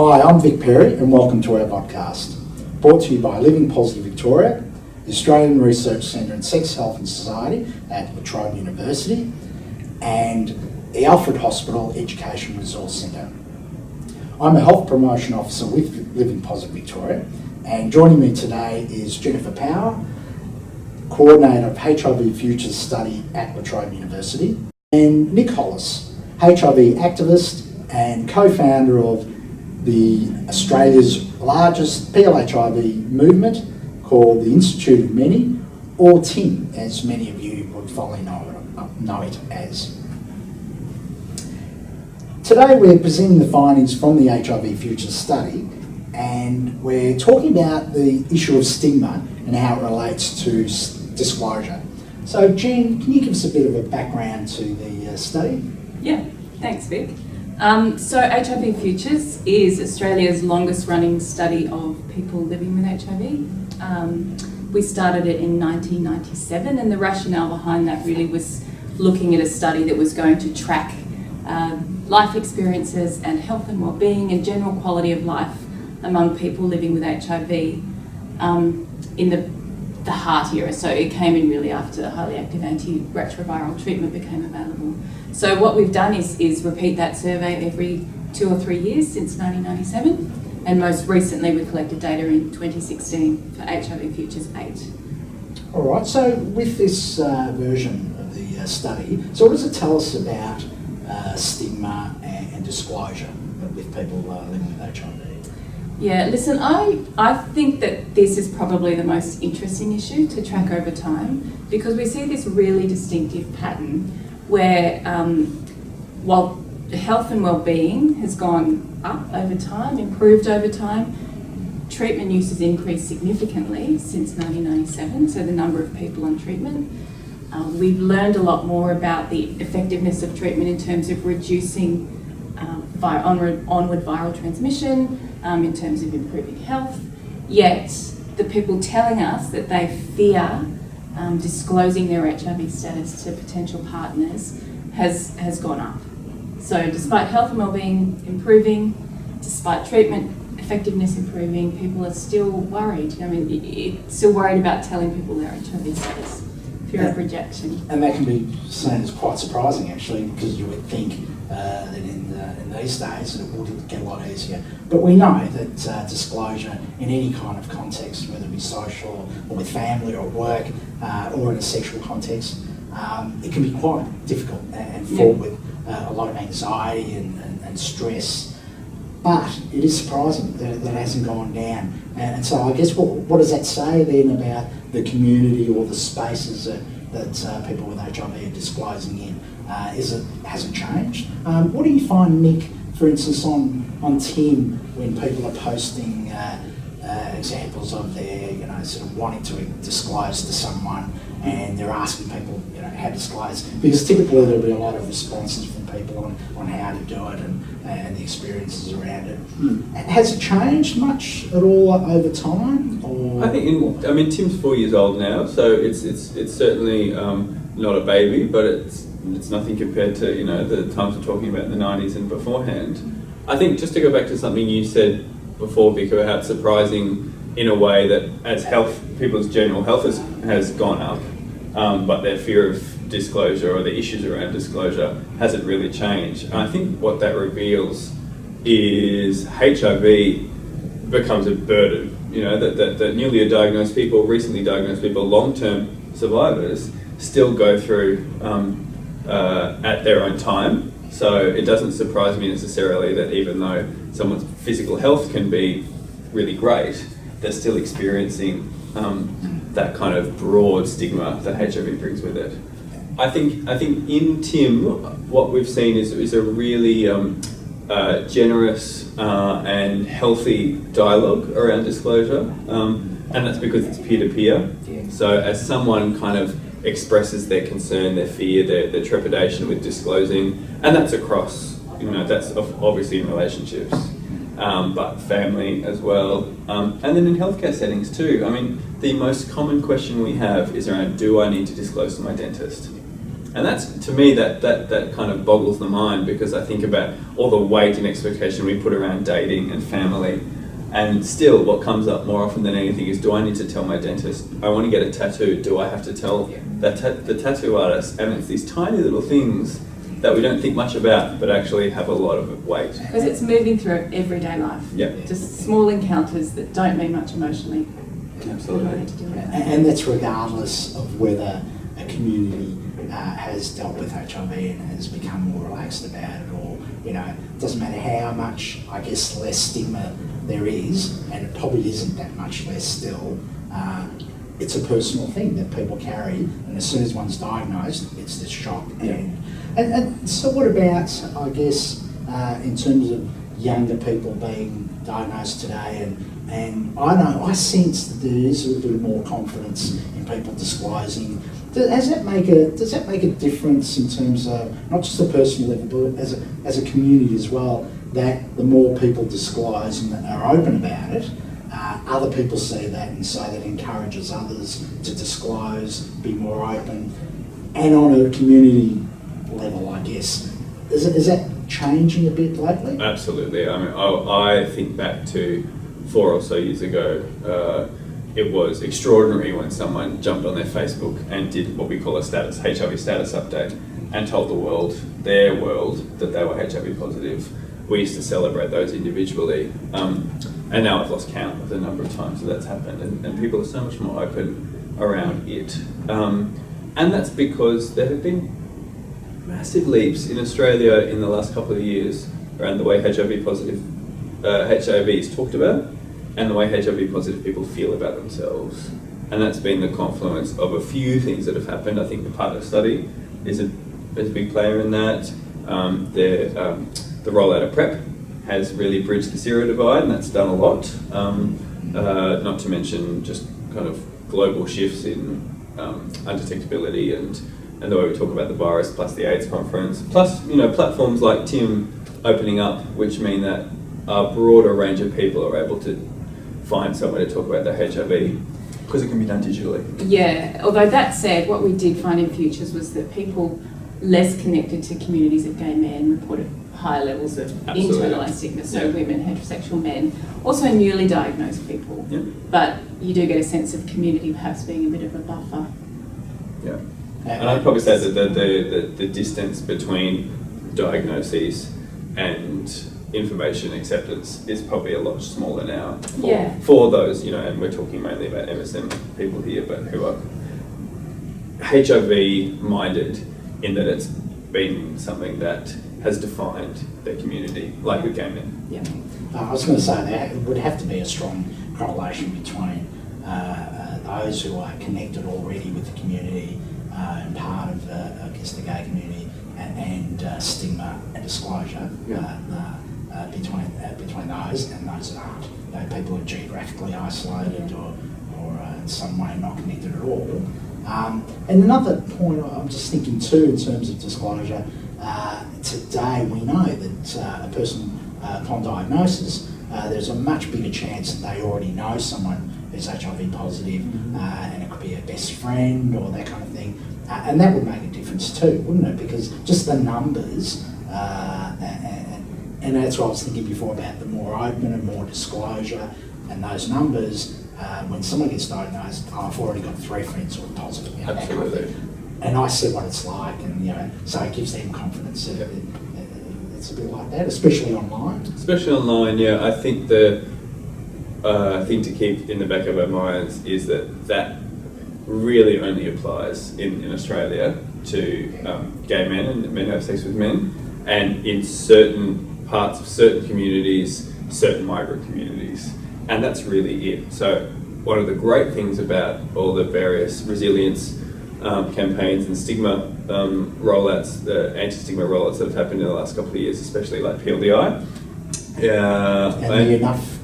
Hi, I'm Vic Perry and welcome to our podcast, brought to you by Living Positive Victoria, the Australian Research Centre in Sex, Health and Society at Trobe University, and the Alfred Hospital Education Resource Centre. I'm a Health Promotion Officer with Living Positive Victoria, and joining me today is Jennifer Power, Coordinator of HIV Futures Study at La Trobe University, and Nic Holas, HIV activist and co-founder of the Australia's largest PLHIV movement called the Institute of Many, or TIM, as many of you would probably know it as. Today we're presenting the findings from the HIV Futures Study, and we're talking about the issue of stigma and how it relates to disclosure. So Jen, can you give us a bit of a background to the study? Yeah, thanks Vic. So HIV Futures is Australia's longest running study of people living with HIV. We started it in 1997, and the rationale behind that really was looking at a study that was going to track life experiences and health and well-being and general quality of life among people living with HIV in the heart era. So it came in really after highly active antiretroviral treatment became available. So what we've done is repeat that survey every 2 or 3 years since 1997, and most recently we collected data in 2016 for HIV Futures 8. All right, so with this version of the study, so what does it tell us about stigma and disclosure with people living with HIV? Yeah, listen, I think that this is probably the most interesting issue to track over time, because we see this really distinctive pattern where while health and well-being has gone up over time, improved over time, treatment use has increased significantly since 1997, so the number of people on treatment. We've learned a lot more about the effectiveness of treatment in terms of reducing onward viral transmission, in terms of improving health, yet the people telling us that they fear disclosing their HIV status to potential partners has gone up. So despite health and wellbeing improving, despite treatment effectiveness improving, people are still worried. I mean, still worried about telling people their HIV status, fear of rejection. And that can be seen as quite surprising actually, because you would think that in these days it would get a lot easier. But we know that disclosure in any kind of context, whether it be social or with family or at work or in a sexual context, it can be quite difficult and fraught with a lot of anxiety and stress. But it is surprising that it hasn't gone down. And so I guess what does that say then about the community or the spaces that people with HIV are disclosing in? Hasn't changed? What do you find, Nic, for instance, on TIM, when people are posting examples of their, sort of wanting to disclose to someone, and they're asking people, how to disclose? Because typically there'll be a lot of responses from people on how to do it and the experiences around it. Has it changed much at all over time? Or? I think, Tim's 4 years old now, so it's certainly not a baby, but it's nothing compared to the times we're talking about in the 90s and beforehand. I think just to go back to something you said before, Vic, about how it's surprising in a way that as people's general health has gone up, but their fear of disclosure or the issues around disclosure hasn't really changed. And I think what that reveals is HIV becomes a burden. That newly diagnosed people, recently diagnosed people, long-term survivors still go through at their own time. So it doesn't surprise me necessarily that even though someone's physical health can be really great, they're still experiencing that kind of broad stigma that HIV brings with it. I think in TIM, what we've seen is a really generous and healthy dialogue around disclosure, and that's because it's peer-to-peer. So as someone kind of expresses their concern, their fear, their trepidation with disclosing, and that's across, that's obviously in relationships, but family as well, and then in healthcare settings too. The most common question we have is around, do I need to disclose to my dentist? And that's, to me, that kind of boggles the mind, because I think about all the weight and expectation we put around dating and family. And still, what comes up more often than anything is, do I need to tell my dentist I want to get a tattoo? Do I have to tell the tattoo artist? And it's these tiny little things that we don't think much about, but actually have a lot of weight. Because it's moving through everyday life. Yeah. Just small encounters that don't mean much emotionally. Absolutely. And that's regardless of whether a community has dealt with HIV and has become more relaxed about it, or, you know, it doesn't matter how much, I guess, less stigma there is, and it probably isn't that much less still. It's a personal thing that people carry, and as soon as one's diagnosed, it's this shock. And so what about, I guess, in terms of younger people being diagnosed today, and I sense that there is a little bit more confidence in people disclosing. Does that make a difference in terms of not just the personal level, but as a community as well, that the more people disclose and are open about it, other people see that, and so that encourages others to disclose, be more open, and on a community level, I guess. Is that changing a bit lately? Absolutely. I mean, I think back to 4 or so years ago, it was extraordinary when someone jumped on their Facebook and did what we call a HIV status update, and told the world, their world, that they were HIV positive. We used to celebrate those individually, and now I've lost count of the number of times that that's happened, and people are so much more open around it. And that's because there have been massive leaps in Australia in the last couple of years around the way HIV is talked about, and the way HIV positive people feel about themselves. And that's been the confluence of a few things that have happened. I think the partner study is a big player in that. The rollout of PrEP has really bridged the sero divide, and that's done a lot. Not to mention just kind of global shifts in undetectability and the way we talk about the virus, plus the AIDS conference, plus, you know, platforms like Tim opening up, which mean that a broader range of people are able to find somewhere to talk about their HIV, because it can be done digitally. Yeah, although that said, what we did find in Futures was that people less connected to communities of gay men reported higher levels of internalised stigma, so women, heterosexual men, also newly diagnosed people. Yeah. But you do get a sense of community perhaps being a bit of a buffer. Yeah. And I'd probably say that the distance between diagnoses and information acceptance is probably a lot smaller now for those, you know, and we're talking mainly about MSM people here, but who are HIV minded, in that it's been something that has defined their community, like with gay men. Yeah. I was going to say there would have to be a strong correlation between those who are connected already with the community and part of, I guess, the gay community, and stigma and disclosure between those and those that aren't. You know, people who are geographically isolated or in some way not connected at all. And another point I'm just thinking too, in terms of disclosure, today we know that a person upon diagnosis, there's a much bigger chance that they already know someone who's HIV positive, and it could be a best friend or that kind of thing, and that would make a difference too, wouldn't it? Because just the numbers, and that's what I was thinking before about the more open and more disclosure, and those numbers. When someone gets diagnosed, I've already got 3 friends who are positive. You know, Absolutely. And I see what it's like, and you know, so it gives them confidence. It's a bit like that, especially online. Especially online, yeah. I think the thing to keep in the back of our minds is that really only applies in Australia to gay men and men who have sex with men, and in certain parts of certain communities, certain migrant communities. And that's really it. So one of the great things about all the various resilience campaigns and stigma rollouts, the anti-stigma rollouts that have happened in the last couple of years, especially like PLDI.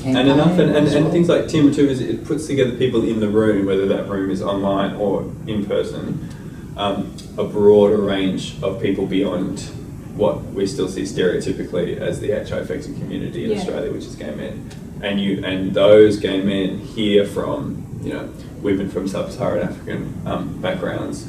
And things like Tim too, is it puts together people in the room, whether that room is online or in person, a broader range of people beyond what we still see stereotypically as the HIV-affected community in Australia, which is gay men. And those gay men hear from, you know, women from sub-Saharan African backgrounds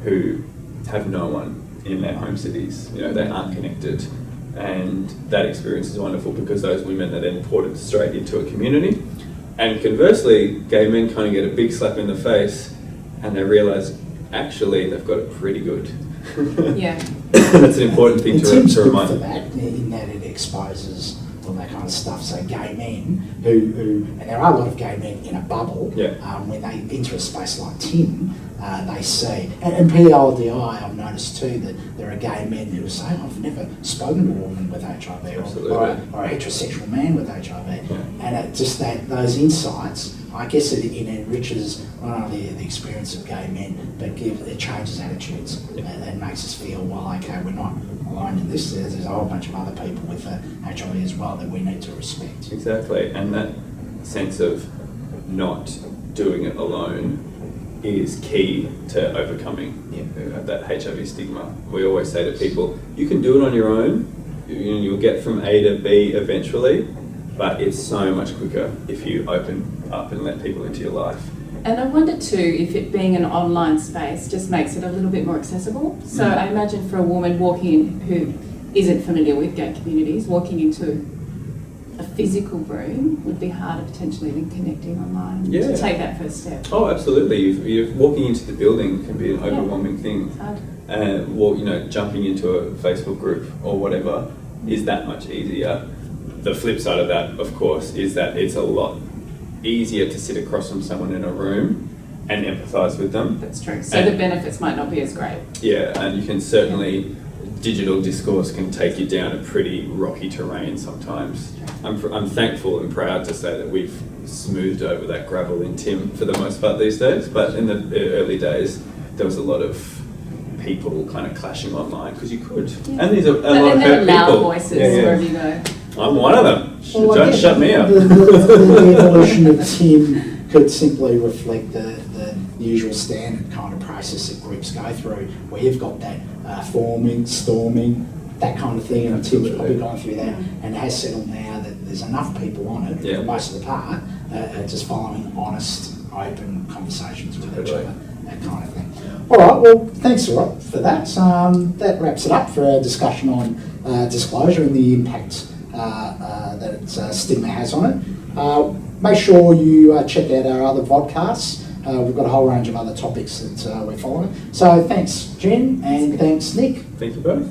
who have no one in their home cities. You know, they aren't connected. And that experience is wonderful because those women are then ported straight into a community. And conversely, gay men kind of get a big slap in the face and they realise actually they've got it pretty good. Yeah. That's an important thing And to Tim's good remind. for that, in that it exposes all that kind of stuff. So gay men who and there are a lot of gay men in a bubble, Yeah. when they enter a space like Tim, they see, and PLDI, I've noticed too that there are gay men who say, I've never spoken to a woman with HIV or a heterosexual man with HIV. Yeah. And it just those insights, I guess it enriches not only the experience of gay men, but it changes attitudes and makes us feel, well, okay, we're not alone in this. There's a whole bunch of other people with HIV as well that we need to respect. Exactly, and that sense of not doing it alone is key to overcoming that HIV stigma. We always say to people, you can do it on your own, you'll get from A to B eventually, but it's so much quicker if you open up and let people into your life. And I wonder too if it being an online space just makes it a little bit more accessible. So I imagine for a woman walking in who isn't familiar with gay communities, walking into a physical room would be harder potentially than connecting online to take that first step. Oh, absolutely. You're walking into the building can be an overwhelming thing. It's hard. And jumping into a Facebook group or whatever is that much easier. The flip side of that, of course, is that it's a lot easier to sit across from someone in a room and empathise with them. That's true. So the benefits might not be as great. Yeah, and you can certainly, digital discourse can take you down a pretty rocky terrain sometimes. I'm thankful and proud to say that we've smoothed over that gravel in Tim for the most part these days, but in the early days there was a lot of people kind of clashing online because you could. Yeah. And there's a lot of there are hurt loud people. voices Yeah, yeah. wherever you go. I'm one of them. Well, I Don't guess shut me up. The evolution of Tim could simply reflect the usual standard kind of process that groups go through, where you've got that forming, storming, that kind of thing, and Tim's probably gone through that and has settled now that there's enough people on it, for most of the part, just following honest, open conversations with each other, that kind of thing. All right, well, thanks a lot for that. That wraps it up for our discussion on disclosure and the impact that stigma has on it. Make sure you check out our other podcasts. We've got a whole range of other topics that we're following. So thanks, Jen, and thanks, Nick. Thank you both.